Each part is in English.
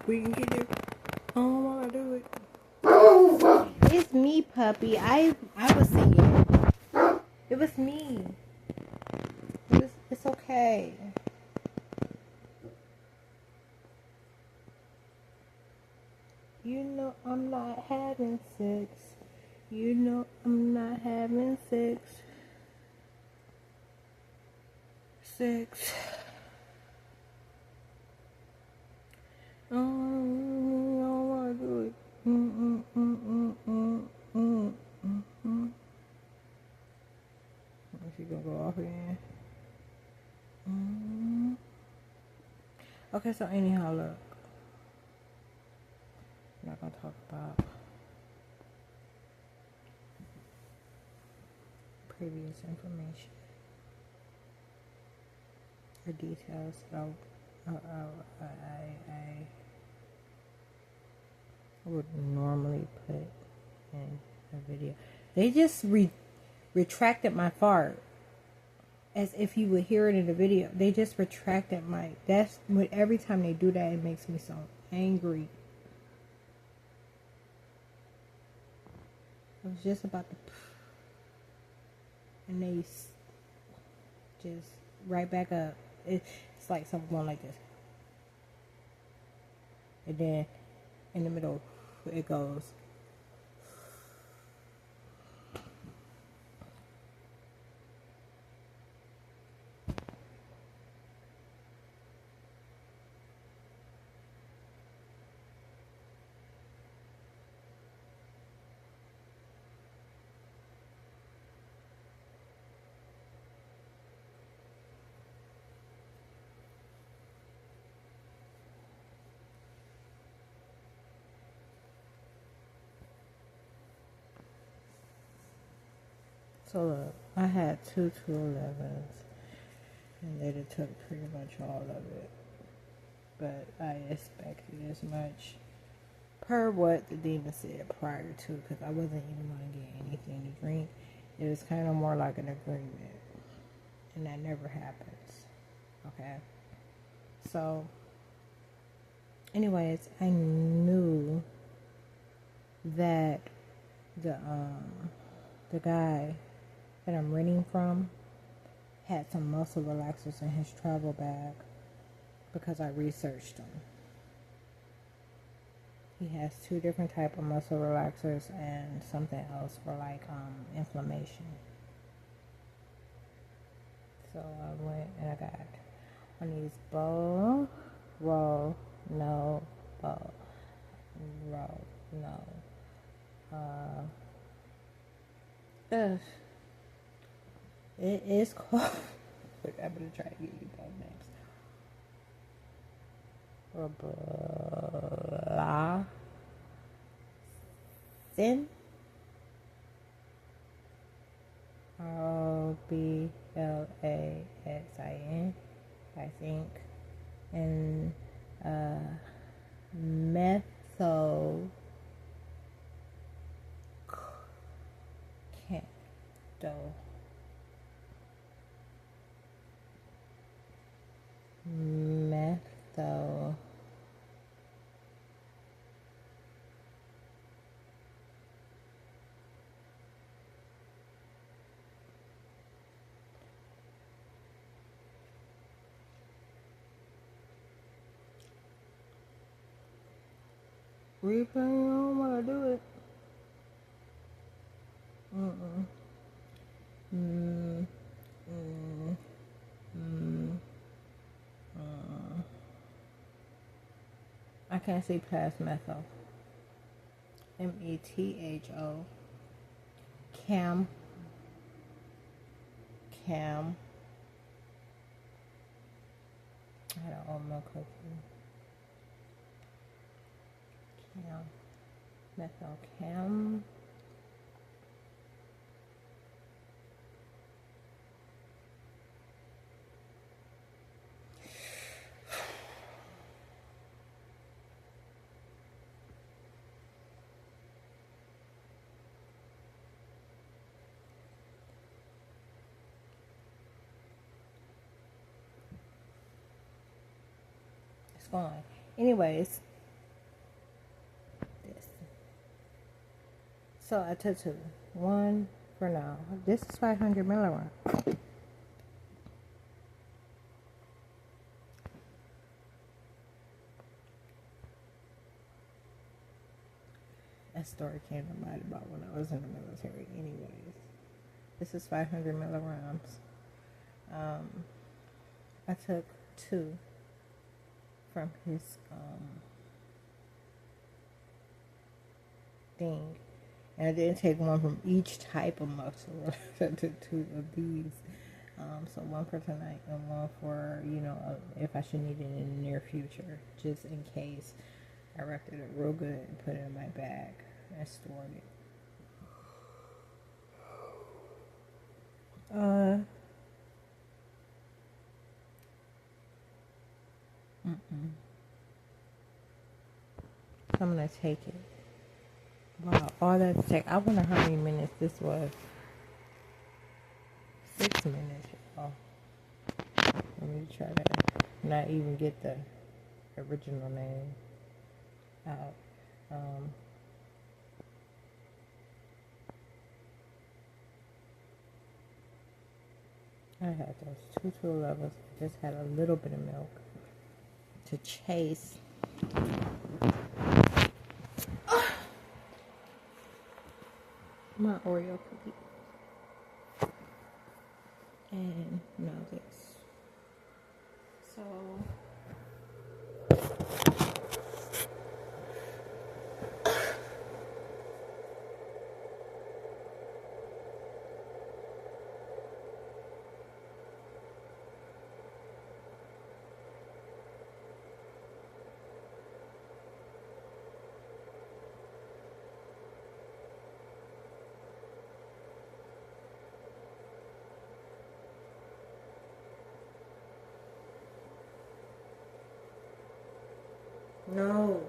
We can get it. I don't want to do it. It's me, puppy. I was singing. It was me. It's okay. You know I'm not having sex. You know I'm not having sex. Sex. I don't want to do it. She gonna go off again. Okay, so anyhow, look. I'm not gonna talk about previous information or details that I would normally put in a video. They just retracted my fart as if you would hear it in the video. They just retracted that's what, every time they do that, it makes me so angry. I was just about to, and they just right back up. It's like something going like this, and then in the middle it goes. So look, I had 2 211s, and they took pretty much all of it. But I expected as much, per what the demon said prior to, because I wasn't even going to get anything to drink. It was kind of more like an agreement, and that never happens. Okay. So, anyways, I knew that the guy that I'm renting from had some muscle relaxers in his travel bag because I researched them. He has 2 different type of muscle relaxers and something else for like inflammation. So I went and I got one of these bow, roll, no, bow, roll, no. It is called. I'm gonna try to get you both names. Roblaxin. ROBLAXIN, I think, and methyl candle. Methyl replay, I don't want to do it. I can't see past methyl. METHO. Cam. I had an old milk cookie. Methyl cam. It's gone. Anyways, So I took two. One for now. This is 500 milligrams. That story came to mind about when I was in the military. Anyways, this is 500 milligrams. I took two from his thing, and I didn't take one from each type of muscle. I took two of these. So one for tonight and one for, if I should need it in the near future, just in case. I wrapped it up real good and put it in my bag and stored it. So I'm gonna take it. Wow, all that to take. I wonder how many minutes this was. 6 minutes. Oh, let me try to not even get the original name out. I had those 2-11s. Just had a little bit of milk to chase. My Oreo cookie. And now this. So no.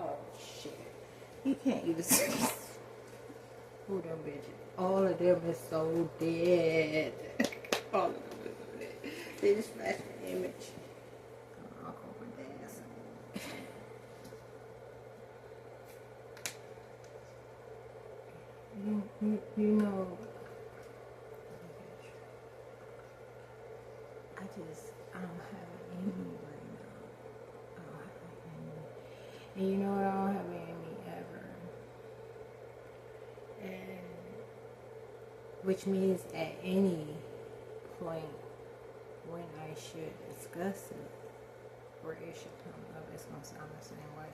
Oh shit. You can't even see. Who them bitches? All of them is so dead. All of them is dead. They just flashed an image. I'll go with that. You know, I don't have it in me right now. I don't have it in me. And you know what? I don't have it in me ever. And which means at any point when I should discuss it or it should come up, it's going to sound the same way.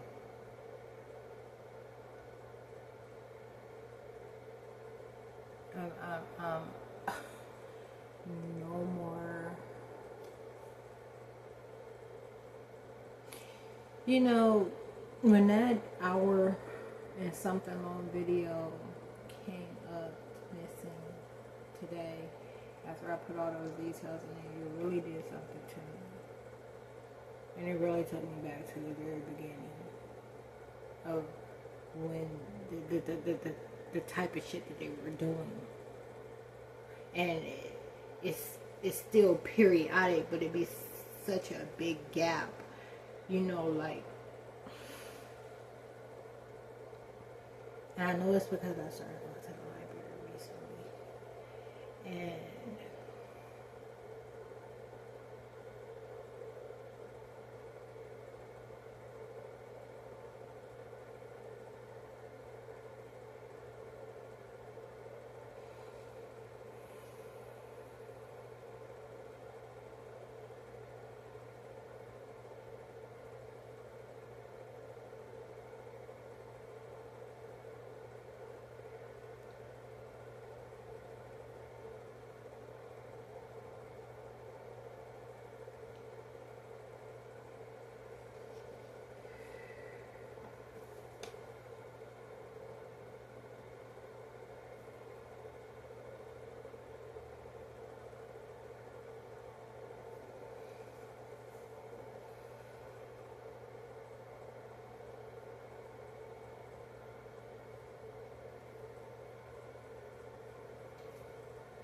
No more. You know, when that hour and something long video came up missing today, after I put all those details in it, it really did something to me. And it really took me back to the very beginning of when the type of shit that they were doing. And it's still periodic, but it'd be such a big gap, you know, like. And I know it's because I started going to the library recently, and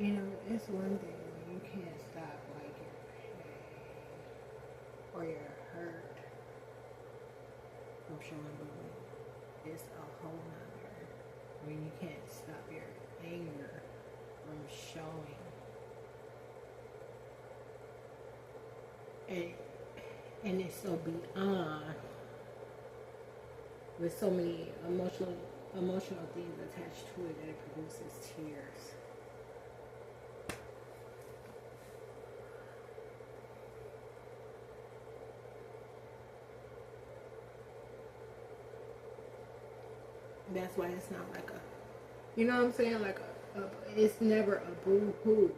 You know, it's one thing when you can't stop like your pain or your hurt from showing movement. It's a whole nother when you can't stop your anger from showing. And it's so beyond with so many emotional things attached to it that it produces tears. That's why it's not like a, you know what I'm saying? Like it's never a boo-hoo.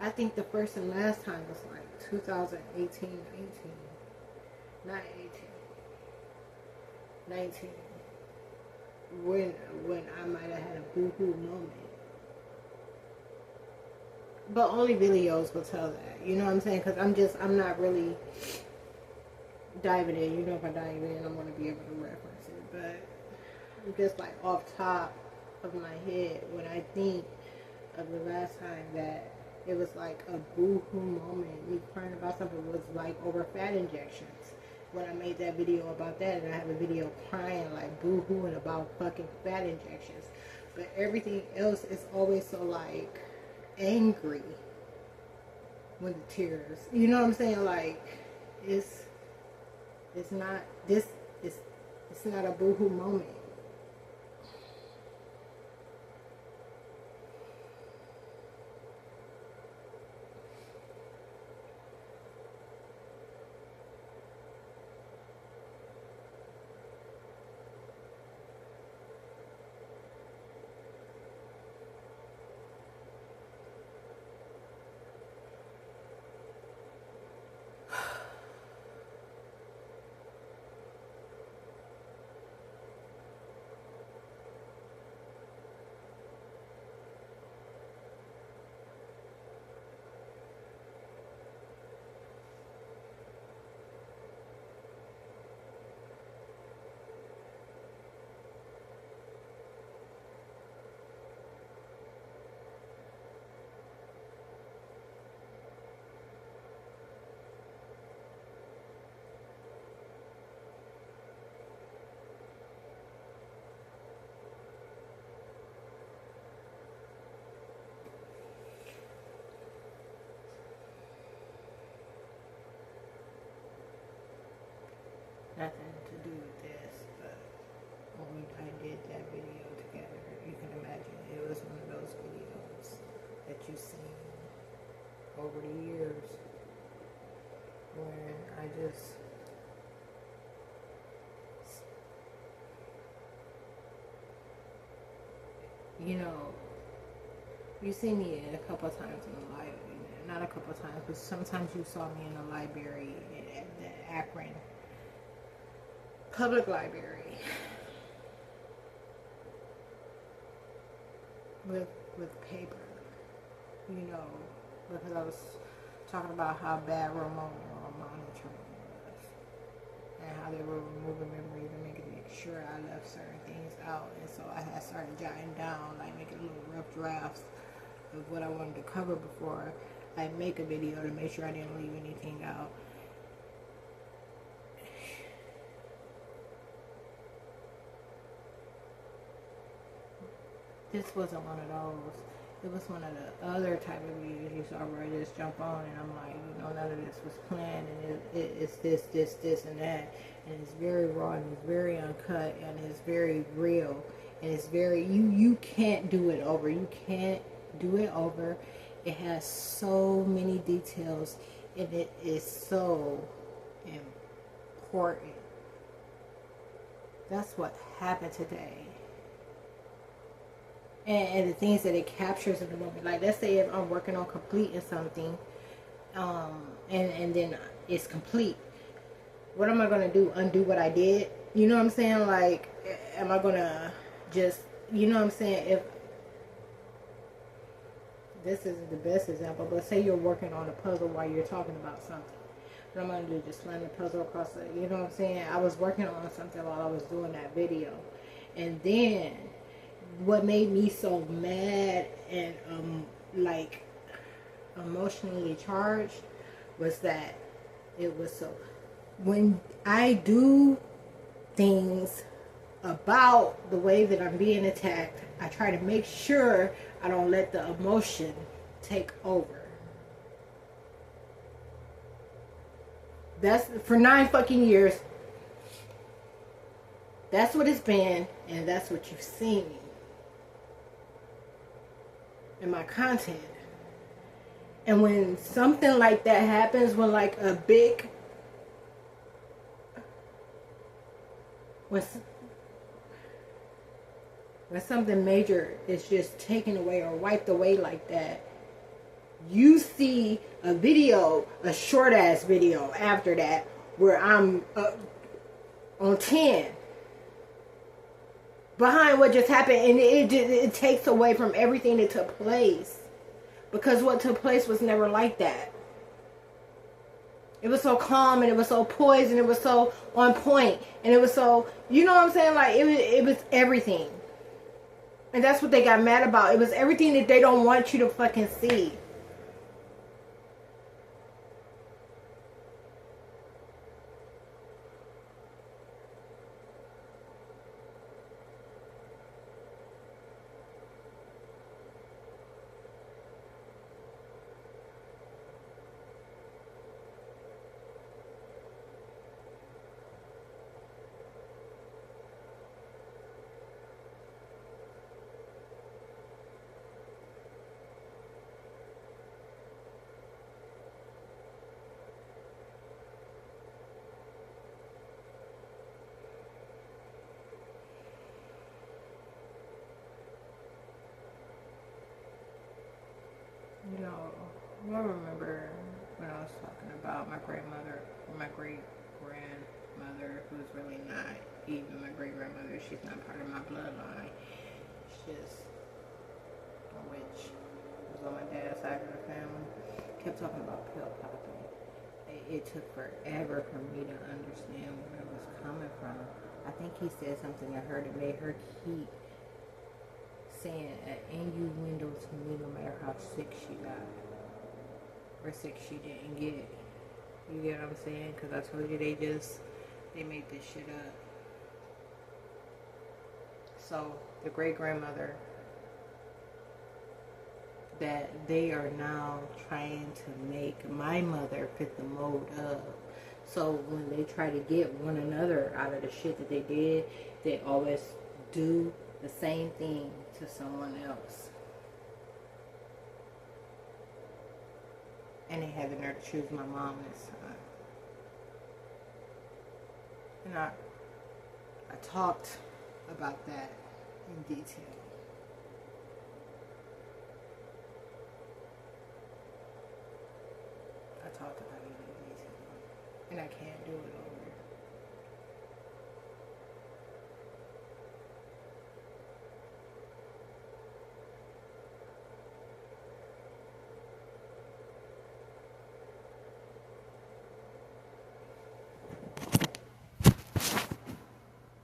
I think the first and last time was like 2018, 19. Not 18. 19. When I might have had a boo-hoo moment. But only videos will tell that. You know what I'm saying? Because I'm not really diving in. You know, if I dive in, I'm going to be able to reference it. But I'm just like off top of my head when I think of the last time that it was like a boo-hoo moment. Me crying about something was like over fat injections. When I made that video about that, and I have a video crying like boo-hooing about fucking fat injections. But everything else is always so like angry when the tears. You know what I'm saying? Like it's not this. It's not a boo-hoo moment. Nothing to do with this, but when I did that video together, you can imagine it was one of those videos that you've seen over the years when I just you know, you see me a couple of times in the library, not a couple of times, but sometimes you saw me in the library at the Akron Public Library with paper, you know, because I was talking about how bad remote monitoring was and how they were removing memories and making sure I left certain things out. And so I had started jotting down, like making little rough drafts of what I wanted to cover before I make a video to make sure I didn't leave anything out. This wasn't one of those. It was one of the other type of videos you saw where I just jump on and I'm like, you know, none of this was planned, and it's this, and that. And it's very raw, and it's very uncut, and it's very real. And it's very, you can't do it over. You can't do it over. It has so many details, and it is so important. That's what happened today. And the things that it captures in the moment. Like, let's say if I'm working on completing something, and then it's complete. What am I going to do? Undo what I did? You know what I'm saying? Like, am I going to just, you know what I'm saying? If this isn't the best example, but say you're working on a puzzle while you're talking about something. What I'm going to do is just slam the puzzle across the, you know what I'm saying? I was working on something while I was doing that video. And then what made me so mad and like emotionally charged was that it was so, when I do things about the way that I'm being attacked, I try to make sure I don't let the emotion take over. That's for 9 fucking years. That's what it's been, and that's what you've seen me in my content. And when something like that happens, when like a big, when something major is just taken away or wiped away like that, you see a video, a short ass video after that, where I'm on 10 behind what just happened, and it takes away from everything that took place. Because what took place was never like that. It was so calm, and it was so poised, and it was so on point, and it was so, you know what I'm saying? Like, it was everything. And that's what they got mad about. It was everything that they don't want you to fucking see. You know, I remember when I was talking about my grandmother, my great-grandmother, who's really not even my great-grandmother. She's not part of my bloodline. She's just a witch. It was on my dad's side of the family. Kept talking about pill popping. It took forever for me to understand where it was coming from. I think he said something to her that made her keep saying an innuendo to me, no matter how sick she got or sick she didn't get. You get what I'm saying? Because I told you they made this shit up. So the great grandmother that they are now trying to make my mother fit the mold of. So when they try to get one another out of the shit that they did, they always do the same thing to someone else. And they had the nerve to choose my mom this time. And I talked about that in detail. I talked about it in detail. And I can't do it